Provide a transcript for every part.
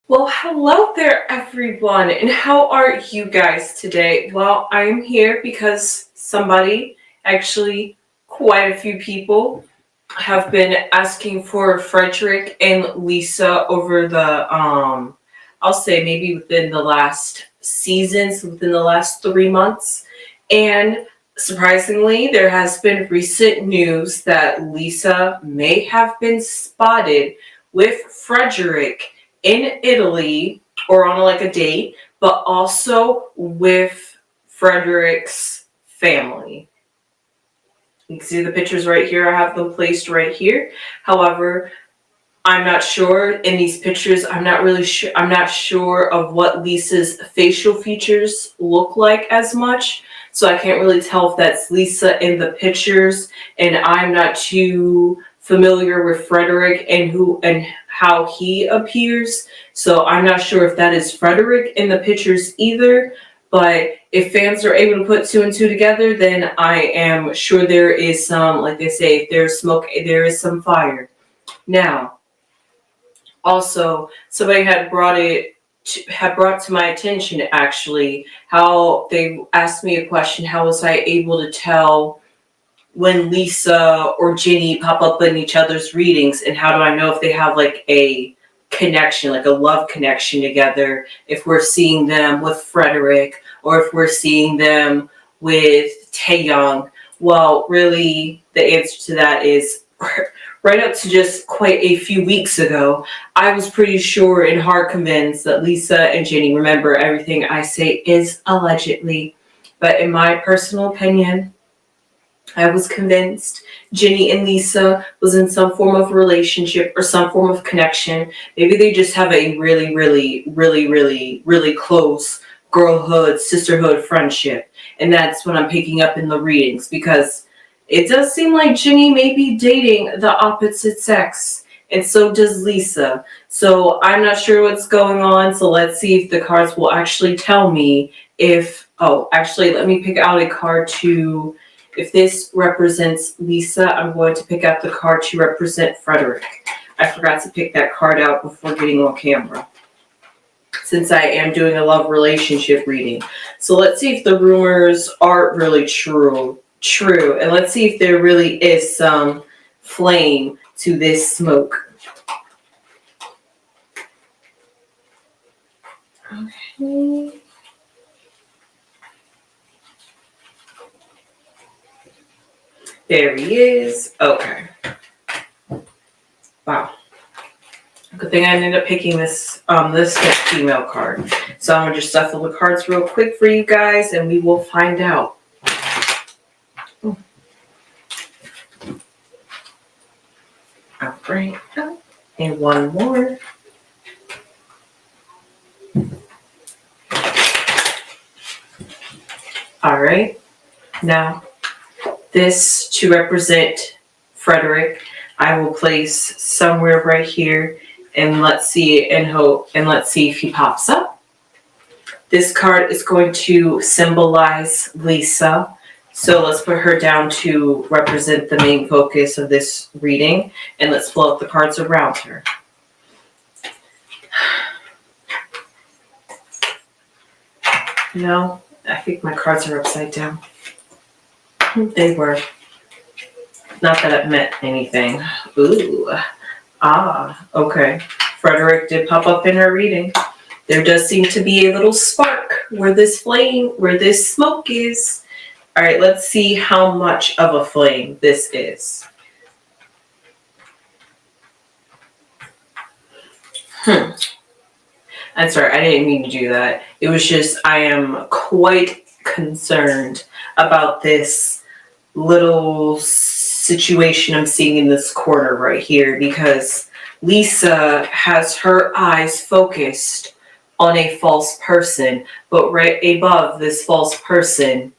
Well, hello there, everyone, and how are you guys today? Well, I'm here because actually, quite a few people, have been asking for Frederic and Lisa over I'll say maybe within the last seasons, within the last 3 months. And surprisingly, there has been recent news that Lisa may have been spotted with Frederic in Italy or on like a date, but also with Frederic's family. You can see the pictures right here. I have them placed right here. However, I'm not sure in these pictures. I'm not really sure. I'm not sure of what Lisa's facial features look like as much. So I can't really tell if that's Lisa in the pictures. And I'm not too familiar with Frederic and how he appears. So I'm not sure if that is Frederic in the pictures either. But if fans are able to put two and two together, then I am sure there is some, like they say, if there's smoke, there is some fire. Now, also, somebody had brought to my attention actually how they asked me a question: how was I able to tell when Lisa or Ginny pop up in each other's readings, and how do I know if they have like a connection, like a love connection together, if we're seeing them with Frederic or if we're seeing them with Taeyong? Well, really, the answer to that is right up to just quite a few weeks ago, I was pretty sure and hard convinced that Lisa and Ginny, remember everything I say is allegedly, but in my personal opinion, I was convinced Ginny and Lisa was in some form of relationship or some form of connection. Maybe they just have a really close girlhood, sisterhood friendship. And that's what I'm picking up in the readings, because it does seem like Ginny may be dating the opposite sex. And so does Lisa. So I'm not sure what's going on. So let's see if the cards will actually tell me if... Oh, actually, let me pick out a card to... If this represents Lisa, I'm going to pick out the card to represent Frederic. I forgot to pick that card out before getting on camera, since I am doing a love relationship reading. So let's see if the rumors aren't really true. And let's see if there really is some flame to this smoke. Okay. There he is. Okay. Wow. Good thing I ended up picking this female card. So I'm gonna just shuffle the cards real quick for you guys, and we will find out. All right. And one more. All right. Now, this to represent Frederic, I will place somewhere right here, and let's see if he pops up. This card is going to symbolize Lisa. So let's put her down to represent the main focus of this reading, and let's pull out the cards around her. No, I think my cards are upside down. They were. Not that it meant anything. Ooh. Okay. Frederic did pop up in her reading. There does seem to be a little spark where this smoke is. All right, let's see how much of a flame this is. I'm sorry, I didn't mean to do that. It was just, I am quite concerned about this little situation I'm seeing in this corner right here, because Lisa has her eyes focused on a false person, but right above this false person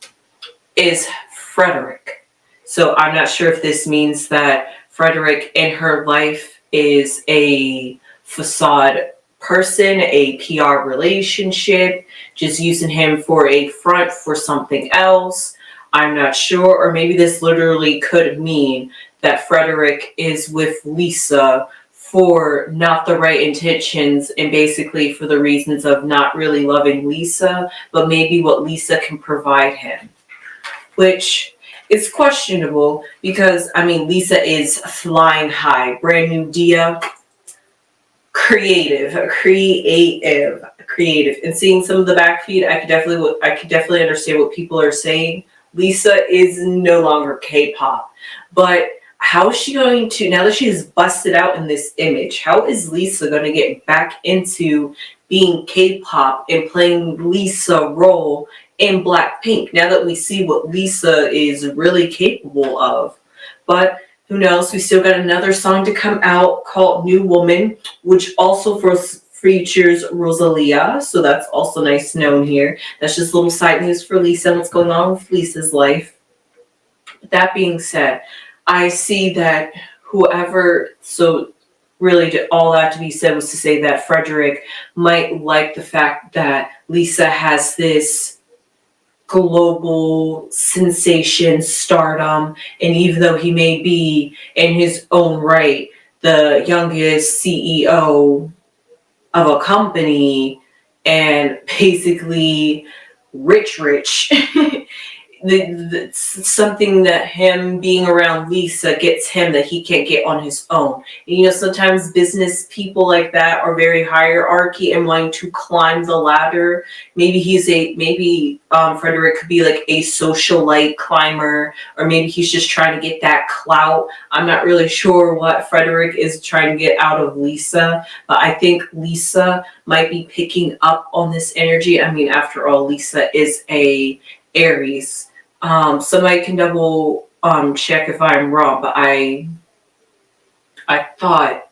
is Frederic. So I'm not sure if this means that Frederic in her life is a facade person, a PR relationship, just using him for a front for something else. I'm not sure. Or maybe this literally could mean that Frederic is with Lisa for not the right intentions and basically for the reasons of not really loving Lisa, but maybe what Lisa can provide him. Which is questionable because, I mean, Lisa is flying high. Brand new Dia. Creative. And seeing some of the back feed, I could definitely understand what people are saying. Lisa is no longer K-pop. But how is she going to, now that she's busted out in this image, how is Lisa going to get back into being K-pop and playing Lisa role in Blackpink, now that we see what Lisa is really capable of? But who knows? We still got another song to come out called New Woman, which also features Rosalia. So that's also nice to know in here. That's just little side news for Lisa and what's going on with Lisa's life. That being said, I see that really all that to be said was to say that Frederic might like the fact that Lisa has this global sensation, stardom, and even though he may be in his own right the youngest CEO of a company and basically rich something that him being around Lisa gets him that he can't get on his own. And, sometimes business people like that are very hierarchy and wanting to climb the ladder. Maybe Frederic could be like a socialite climber, or maybe he's just trying to get that clout. I'm not really sure what Frederic is trying to get out of Lisa, but I think Lisa might be picking up on this energy. I mean, after all, Lisa is a Aries. Somebody can double check if I'm wrong, but I thought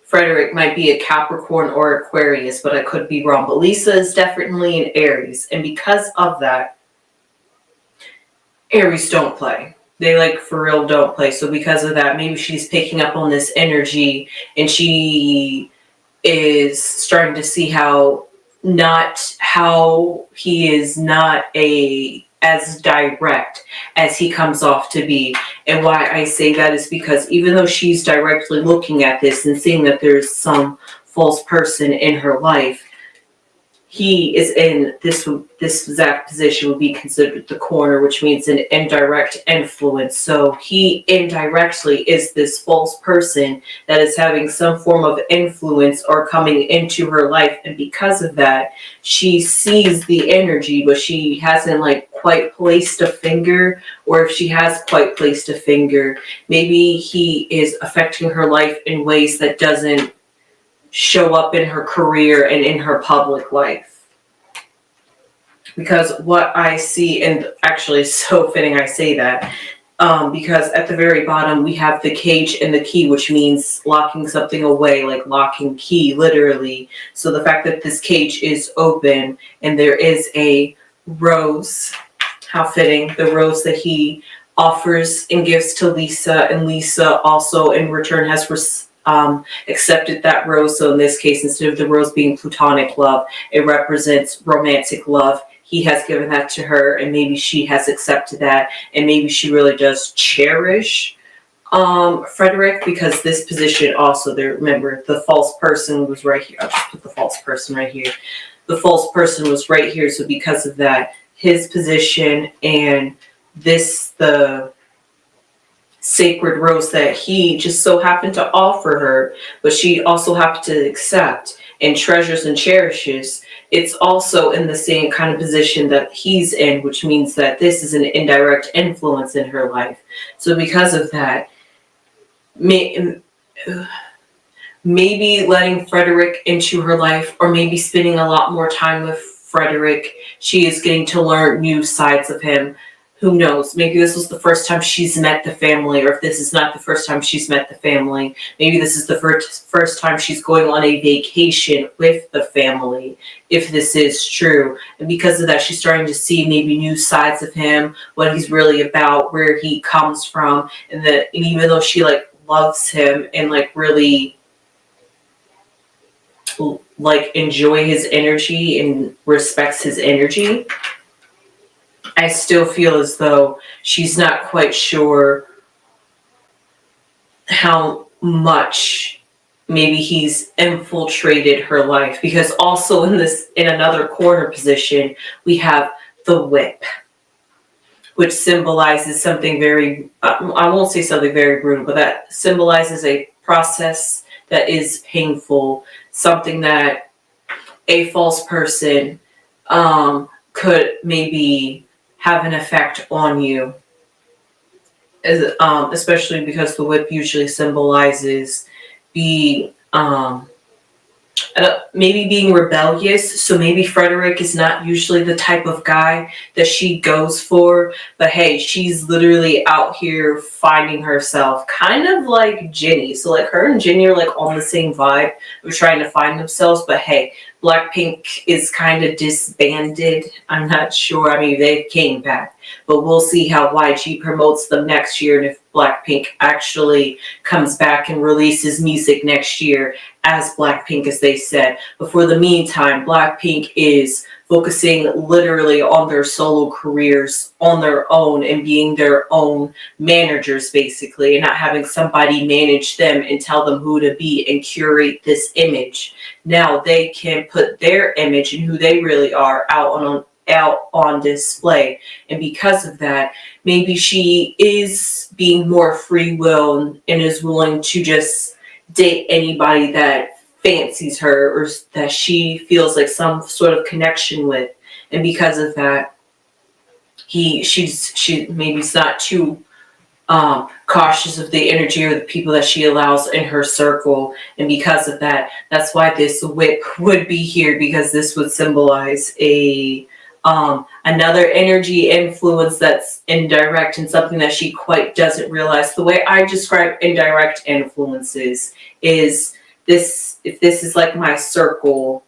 Frederic might be a Capricorn or Aquarius, but I could be wrong. But Lisa is definitely an Aries, and because of that, Aries don't play. They for real don't play. So because of that, maybe she's picking up on this energy and she is starting to see how he is not as direct as he comes off to be. And why I say that is because even though she's directly looking at this and seeing that there's some false person in her life, he is in this exact position would be considered the corner, which means an indirect influence. So he indirectly is this false person that is having some form of influence or coming into her life. And because of that, she sees the energy, but she hasn't quite placed a finger, or if she has quite placed a finger, maybe he is affecting her life in ways that doesn't show up in her career and in her public life. Because what I see, and actually so fitting I say that, because at the very bottom we have the cage and the key, which means locking something away, like locking key, literally. So the fact that this cage is open and there is a rose, how fitting, the rose that he offers and gives to Lisa, and Lisa also in return has accepted that rose. So in this case, instead of the rose being platonic love, it represents romantic love. He has given that to her, and maybe she has accepted that, and maybe she really does cherish Frederic, because this position also there, remember, the false person was right here. I'll just put the false person right here. The false person was right here, so because of that, his position and the sacred rose that he just so happened to offer her, but she also happened to accept and treasures and cherishes, it's also in the same kind of position that he's in, which means that this is an indirect influence in her life. So because of that, maybe letting Frederic into her life, or maybe spending a lot more time with Frederic, she is getting to learn new sides of him. Who knows? Maybe this was the first time she's met the family, or if this is not the first time she's met the family, maybe this is the first time she's going on a vacation with the family, if this is true. And because of that, she's starting to see maybe new sides of him, what he's really about, where he comes from, and even though she loves him and really enjoy his energy and respects his energy, I still feel as though she's not quite sure how much maybe he's infiltrated her life, because also in another corner position we have the whip, which symbolizes something very, I won't say something very brutal, but that symbolizes a process that is painful, something that a false person could maybe have an effect on you, especially because the whip usually symbolizes being maybe being rebellious. So maybe Frederic is not usually the type of guy that she goes for, but hey, she's literally out here finding herself, kind of like Jenny. So like her and Jenny are like on the same vibe of trying to find themselves, but hey, Blackpink is kind of disbanded. I'm not sure. I mean, they came back, but we'll see how YG promotes them next year, and if Blackpink actually comes back and releases music next year as Blackpink, as they said. But for the meantime, Blackpink is focusing literally on their solo careers on their own and being their own managers, basically, and not having somebody manage them and tell them who to be and curate this image. Now they can put their image and who they really are out on display. And because of that, maybe she is being more free will and is willing to just date anybody that fancies her or that she feels like some sort of connection with. And because of that, she maybe's not too cautious of the energy or the people that she allows in her circle. And because of that, that's why this whip would be here, because this would symbolize a another energy influence that's indirect and something that she quite doesn't realize. The way I describe indirect influences is this: if this is like my circle,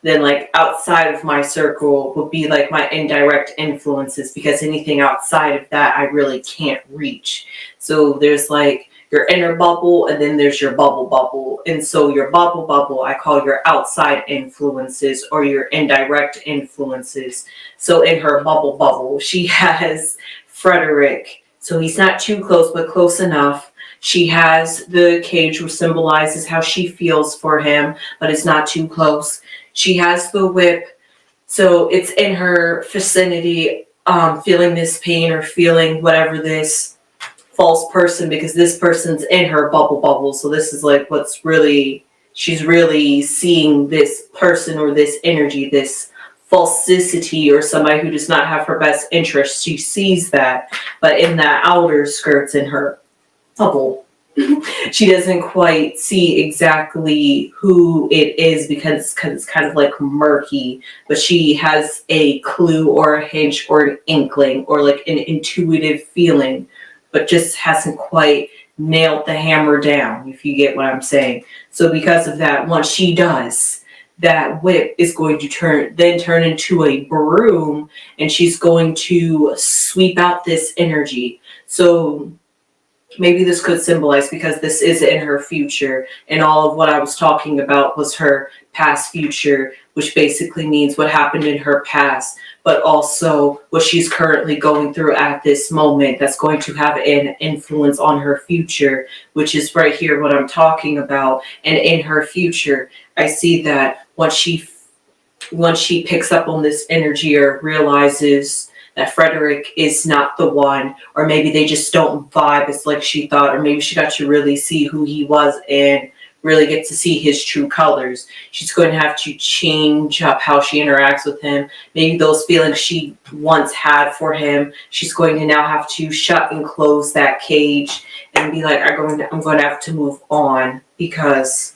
then like outside of my circle would be like my indirect influences, because anything outside of that I really can't reach. So there's like your inner bubble, and then there's your bubble. And so your bubble I call your outside influences or your indirect influences. So in her bubble, she has Frederic. So he's not too close, but close enough. She has the cage, which symbolizes how she feels for him, but it's not too close. She has the whip. So it's in her vicinity, feeling this pain or feeling whatever this false person, because this person's in her bubble. So this is like what's really, she's really seeing this person or this energy, this falsicity, or somebody who does not have her best interest. She sees that, but in the outer skirts in her bubble, she doesn't quite see exactly who it is, because it's kind of like murky, but she has a clue or a hint or an inkling or like an intuitive feeling, but just hasn't quite nailed the hammer down, if you get what I'm saying. So because of that, once she does, that whip is going to turn into a broom, and she's going to sweep out this energy. So maybe this could symbolize, because this is in her future, and all of what I was talking about was her past future, which basically means what happened in her past, but also what she's currently going through at this moment that's going to have an influence on her future, which is right here what I'm talking about. And in her future, I see that once she picks up on this energy or realizes that Frederic is not the one, or maybe they just don't vibe as like she thought, or maybe she got to really see who he was and really get to see his true colors. She's going to have to change up how she interacts with him. Maybe those feelings she once had for him, she's going to now have to shut and close that cage and be like, I'm going to have to move on, because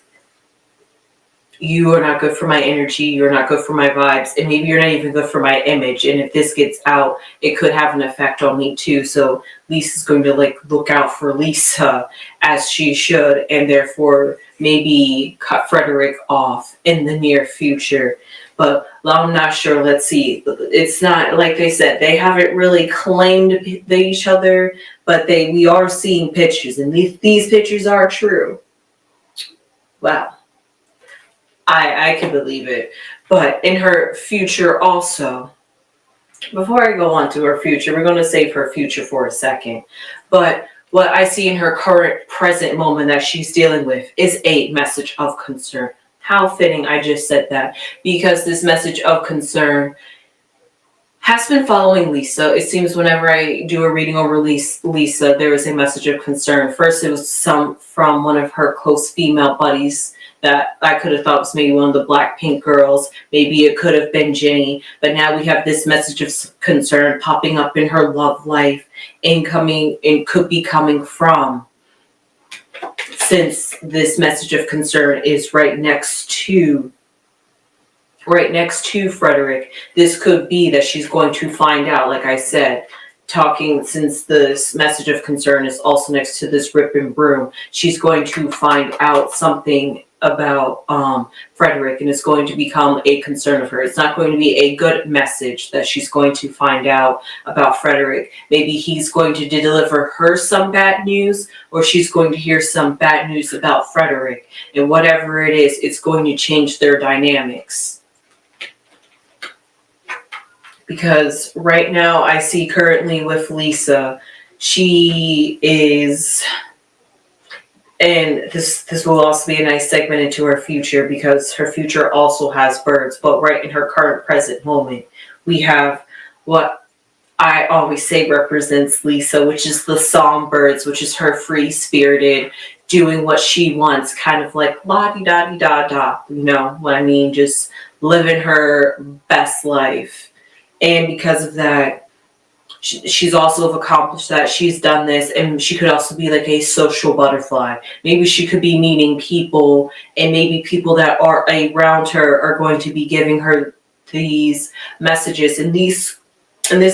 you are not good for my energy, you're not good for my vibes, and maybe you're not even good for my image. And if this gets out, it could have an effect on me too. So Lisa's going to like look out for Lisa as she should, and therefore maybe cut Frederic off in the near future. But I'm not sure. Let's see. It's not like they said, they haven't really claimed each other, but we are seeing pictures, and these pictures are true. Wow. I can believe it. But in her future also, before I go on to her future, we're going to save her future for a second. But what I see in her current present moment that she's dealing with is a message of concern. How fitting I just said that, because this message of concern has been following Lisa. It seems whenever I do a reading over Lisa, there is a message of concern. First, it was some from one of her close female buddies that I could have thought was maybe one of the Blackpink girls. Maybe it could have been Jennie. But now we have this message of concern popping up in her love life and could be coming from, since this message of concern is right next to Frederic. This could be that she's going to find out, like I said, since this message of concern is also next to this rip and broom, she's going to find out something about Frederic, and it's going to become a concern of her. It's not going to be a good message that she's going to find out about Frederic. Maybe he's going to deliver her some bad news, or she's going to hear some bad news about Frederic. And whatever it is, it's going to change their dynamics. Because right now I see currently with Lisa, she is, and this will also be a nice segment into her future, because her future also has birds, but right in her current present moment, we have what I always say represents Lisa, which is the songbirds, which is her free-spirited, doing what she wants, kind of like la-di-da-di-da-da, you know what I mean, just living her best life. And because of that, she's also accomplished that. She's done this, and she could also be like a social butterfly. Maybe she could be meeting people, and maybe people that are around her are going to be giving her these messages. And this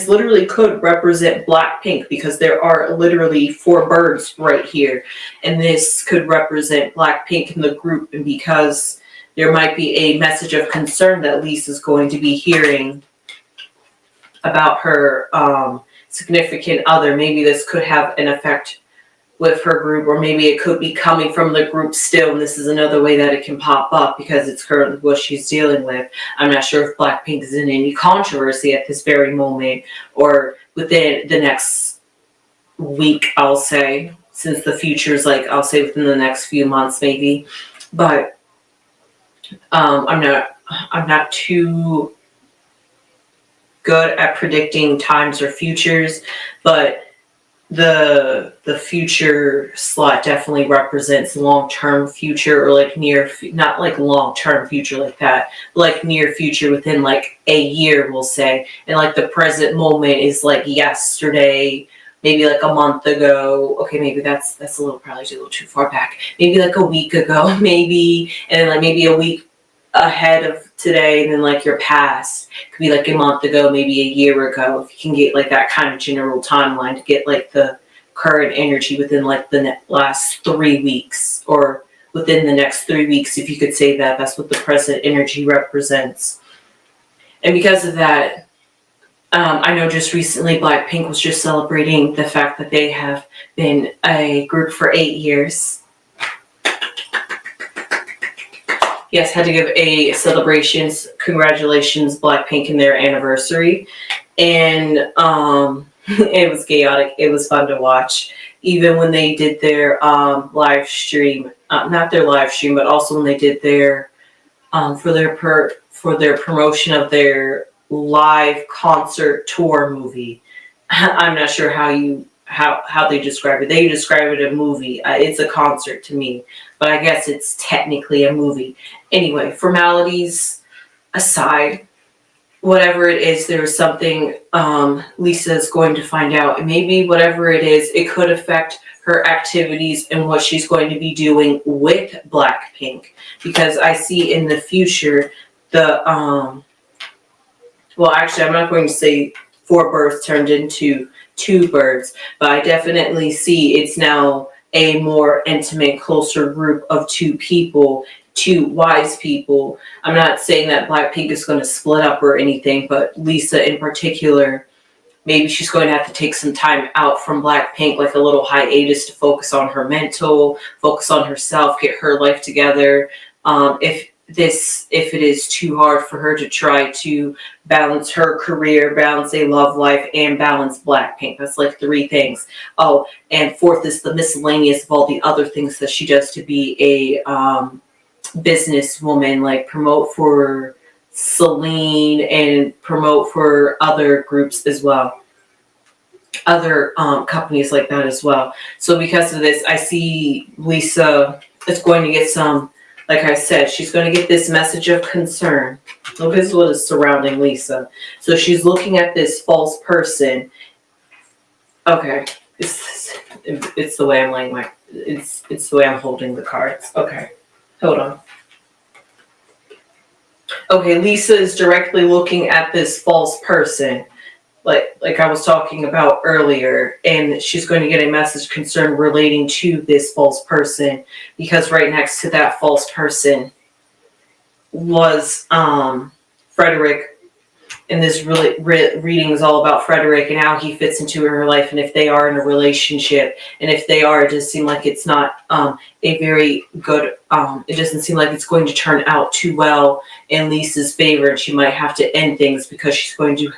literally could represent Blackpink, because there are literally 4 birds right here. And this could represent Blackpink in the group, and because there might be a message of concern that Lisa's going to be hearing about her significant other. Maybe this could have an effect with her group, or maybe it could be coming from the group still, and this is another way that it can pop up, because it's currently what she's dealing with. I'm not sure if Blackpink is in any controversy at this very moment, or within the next week, I'll say, since the future's like, I'll say within the next few months maybe. But I'm not too good at predicting times or futures, but the future slot definitely represents long-term future, or like not like long-term future like that, like near future within like a year, we'll say. And like the present moment is like yesterday, maybe like a month ago. Okay, maybe that's probably a little too far back. Maybe like a week ago, maybe, and then like maybe a week ahead of today, and then like your past could be like a month ago, maybe a year ago. If you can get like that kind of general timeline to get like the current energy within like the last 3 weeks, or within the next 3 weeks, if you could say that, that's what the present energy represents. And because of that, I know just recently Blackpink was just celebrating the fact that they have been a group for 8 years. Yes, had to give a celebrations, congratulations, Blackpink, in their anniversary. And it was chaotic. It was fun to watch. Even when they did their live stream, not their live stream, but also when they did their, for their promotion of their live concert tour movie. I'm not sure how they describe it. They describe it a movie. It's a concert to me, but I guess it's technically a movie. Anyway, formalities aside, whatever it is, there's something Lisa is going to find out. And maybe whatever it is, it could affect her activities and what she's going to be doing with Blackpink. Because I see in the future well, actually, I'm not going to say 4 birds turned into 2 birds, but I definitely see it's now a more intimate, closer group of 2 people, 2 wise people. I'm not saying that Blackpink is going to split up or anything, but Lisa in particular, maybe she's going to have to take some time out from Blackpink, like a little hiatus, to focus on her mental, focus on herself, get her life together. if it is too hard for her to try to balance her career, balance a love life, and balance Blackpink. That's like 3 things. Oh, and 4th is the miscellaneous of all the other things that she does to be a businesswoman, like promote for Celine and promote for other groups as well, other companies like that as well. So because of this, I see Lisa is going to get some, like I said, she's going to get this message of concern. Look, this is what is surrounding Lisa. So she's looking at this false person. Okay, it's the way I'm laying it's the way I'm holding the cards. Okay, hold on. Okay, Lisa is directly looking at this false person, like I was talking about earlier, and she's going to get a message concern relating to this false person, because right next to that false person was Frederic, and this reading is all about Frederic and how he fits into her life, and if they are in a relationship, and if they are, it does seem like it's not a very good, it doesn't seem like it's going to turn out too well in Lisa's favor, and she might have to end things because she's going to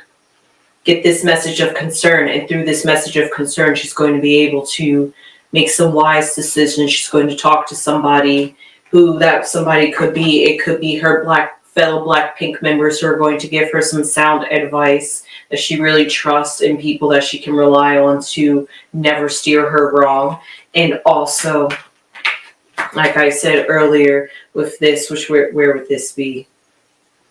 get this message of concern, and through this message of concern, she's going to be able to make some wise decisions. She's going to talk to somebody, who that somebody could be. It could be her fellow Blackpink members who are going to give her some sound advice that she really trusts, and people that she can rely on to never steer her wrong. And also, like I said earlier, with this, where would this be?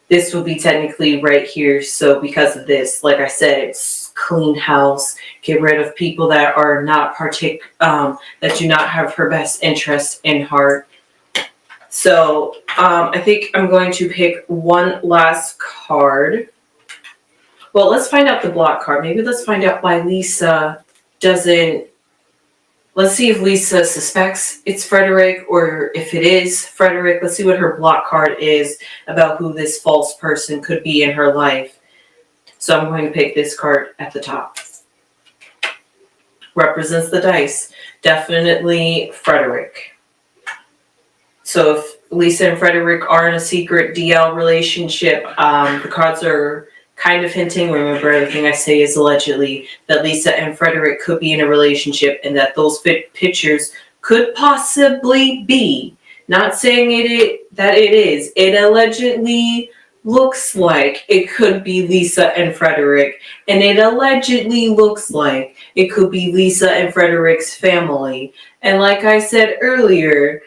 This will be technically right here. So because of this, like I said, it's clean house. Get rid of people that are not that do not have her best interest in heart. So I think I'm going to pick one last card. Well, let's find out the block card. Maybe let's find out why Lisa doesn't. Let's see if Lisa suspects it's Frederic, or if it is Frederic. Let's see what her block card is about who this false person could be in her life. So I'm going to pick this card at the top. Represents the dice. Definitely Frederic. So if Lisa and Frederic are in a secret DL relationship, the cards are kind of hinting, remember everything I say is allegedly, that Lisa and Frederic could be in a relationship, and that those pictures could possibly be, not saying that it is, it allegedly looks like it could be Lisa and Frederic, and it allegedly looks like it could be Lisa and Frederic's family. And like I said earlier,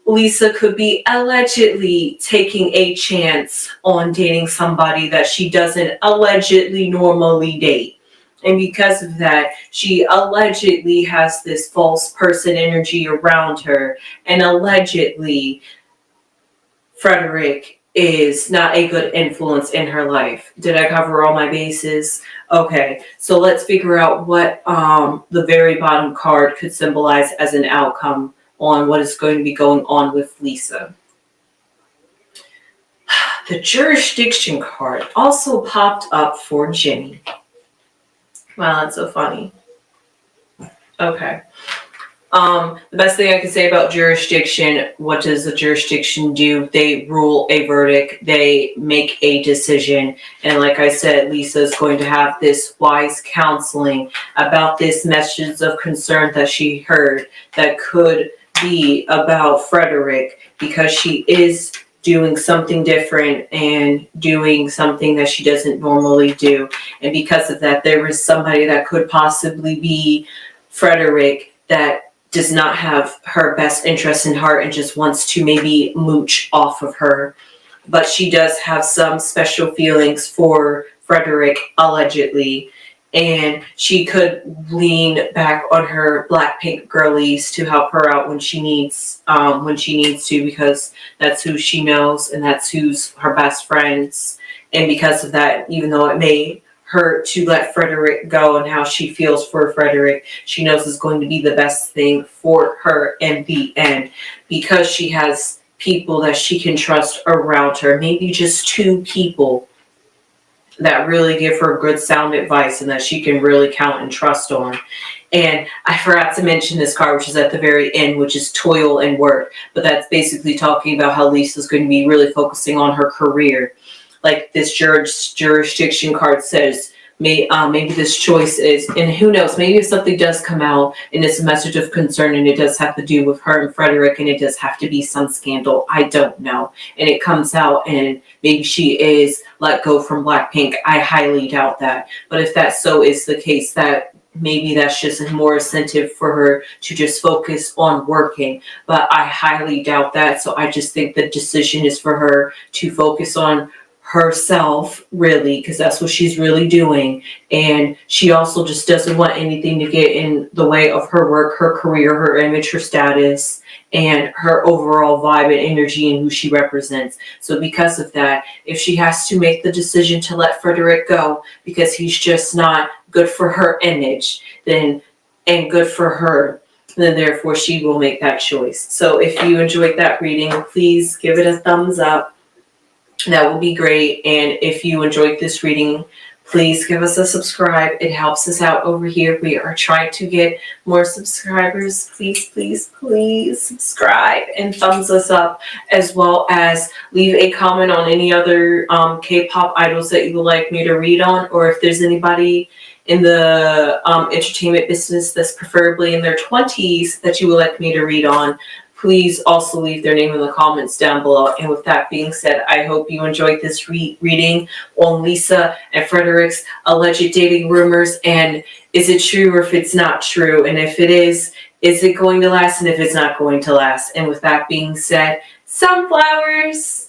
Lisa could be allegedly taking a chance on dating somebody that she doesn't allegedly normally date. And because of that, she allegedly has this false person energy around her. And allegedly, Frederic is not a good influence in her life. Did I cover all my bases? Okay, so let's figure out what the very bottom card could symbolize as an outcome on what is going to be going on with Lisa. The jurisdiction card also popped up for Jenny. Wow, that's so funny. Okay. The best thing I can say about jurisdiction, what does the jurisdiction do? They rule a verdict. They make a decision. And like I said, Lisa is going to have this wise counseling about this message of concern that she heard that could be about Frederic, because she is doing something different and doing something that she doesn't normally do. And because of that, there is somebody that could possibly be Frederic that does not have her best interest in heart and just wants to maybe mooch off of her. But she does have some special feelings for Frederic, allegedly. And she could lean back on her Blackpink girlies to help her out when she needs to, because that's who she knows and that's who's her best friends. And because of that, even though it may hurt to let Frederic go and how she feels for Frederic, she knows it's going to be the best thing for her in the end, because she has people that she can trust around her, maybe just 2 people that really give her good sound advice and that she can really count and trust on. And I forgot to mention this card, which is at the very end, which is toil and work. But that's basically talking about how Lisa's going to be really focusing on her career. Like this jurisdiction card says, maybe this choice is, and who knows, maybe if something does come out and it's a message of concern and it does have to do with her and Frederic and it does have to be some scandal, I don't know. And it comes out and maybe she is let go from Blackpink. I highly doubt that. But if that so is the case, that maybe that's just a more incentive for her to just focus on working. But I highly doubt that. So I just think the decision is for her to focus on herself, really, because that's what she's really doing. And she also just doesn't want anything to get in the way of her work, her career, her image, her status, and her overall vibe and energy and who she represents. So because of that, if she has to make the decision to let Frederic go because he's just not good for her image, then and good for her, then therefore she will make that choice. So if you enjoyed that reading, please give it a thumbs up. That will be great. And if you enjoyed this reading, please give us a subscribe. It helps us out over here. We are trying to get more subscribers. Please, please, please subscribe and thumbs us up, as well as leave a comment on any other K-pop idols that you would like me to read on, or if there's anybody in the entertainment business that's preferably in their 20s that you would like me to read on. Please also leave their name in the comments down below. And with that being said, I hope you enjoyed this reading on Lisa and Frederic's alleged dating rumors. And is it true or if it's not true? And if it is it going to last? And if it's not going to last? And with that being said, sunflowers!